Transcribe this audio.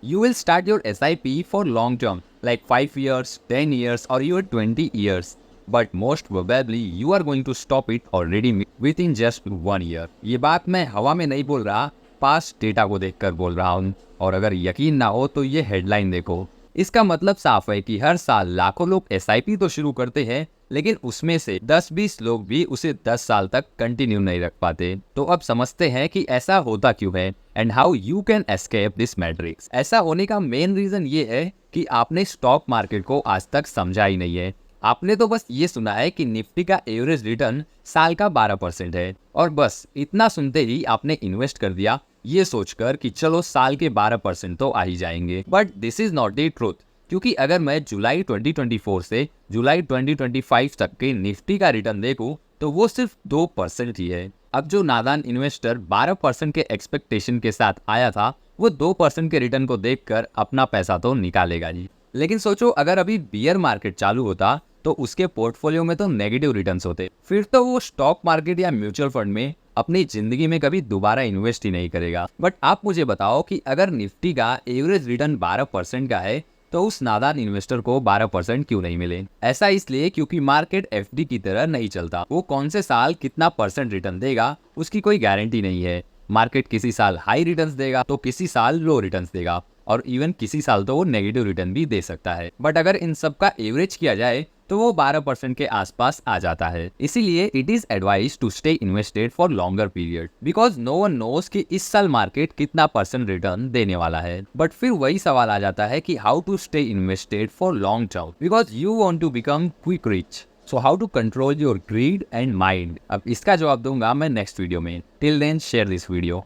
You will start your SIP for long term, like 5 years, 10 years, or even 20 years. But most probably you are going to stop it already within just 1 year. ये बात मैं हवा में नहीं बोल रहा, past data को देखकर बोल रहा हूँ। और अगर यकीन ना हो तो ये हेडलाइन देखो। इसका मतलब साफ है कि हर साल लाखों लोग SIP तो शुरू करते हैं, लेकिन उसमें से 10-20 लोग भी उसे 10 साल तक कंटिन्यू नहीं रख पाते। तो अब समझते हैं कि ऐसा होता क्यों है and how you can escape this matrix. ऐसा होने का मेन रीजन ये है कि आपने स्टॉक मार्केट को आज तक समझा ही नहीं है। आपने तो बस ये सुना है कि निफ्टी का एवरेज रिटर्न साल का 12% है, और बस इतना सुनते ही आपने इन्वेस्ट कर दिया ये सोचकर कि चलो साल के 12% तो आ ही जाएंगे। But this is not the truth, क्योंकि अगर मैं जुलाई 2024 से जुलाई 2025 तक के निफ्टी का रिटर्न देखूं तो वो सिर्फ 2% ही है। अब जो नादान इन्वेस्टर 12% के एक्सपेक्टेशन के साथ आया था वो 2% के रिटर्न को देखकर अपना पैसा तो निकालेगा जी। लेकिन सोचो अगर अभी बियर मार्केट चालू होता तो उसके पोर्टफोलियो में तो नेगेटिव रिटर्न्स होते, फिर तो वो स्टॉक मार्केट या म्यूचुअल फंड में अपनी जिंदगी में कभी दोबारा इन्वेस्ट ही नहीं करेगा। बट आप मुझे बताओ कि अगर निफ्टी का एवरेज रिटर्न 12% का है तो उस नादान इन्वेस्टर को 12% क्यों नहीं मिले? ऐसा इसलिए क्योंकि मार्केट FD की तरह नहीं चलता। वो कौन से साल कितना परसेंट रिटर्न देगा उसकी कोई गारंटी नहीं है। मार्केट किसी साल हाई रिटर्न्स देगा तो किसी साल लो रिटर्न्स देगा, और इवन किसी साल तो वो नेगेटिव रिटर्न भी दे सकता है। बट अगर इन सब का एवरेज किया जाए तो वो 12% के आसपास आ जाता है। इसीलिए it is advise to stay invested for longer period, because no one knows कि इस साल मार्केट कितना परसेंट रिटर्न देने वाला है। बट फिर वही सवाल आ जाता है कि how to stay invested for long term, because you want to become quick rich. So how to control your greed and mind, अब इसका जवाब दूंगा मैं नेक्स्ट वीडियो में। Till then share this video.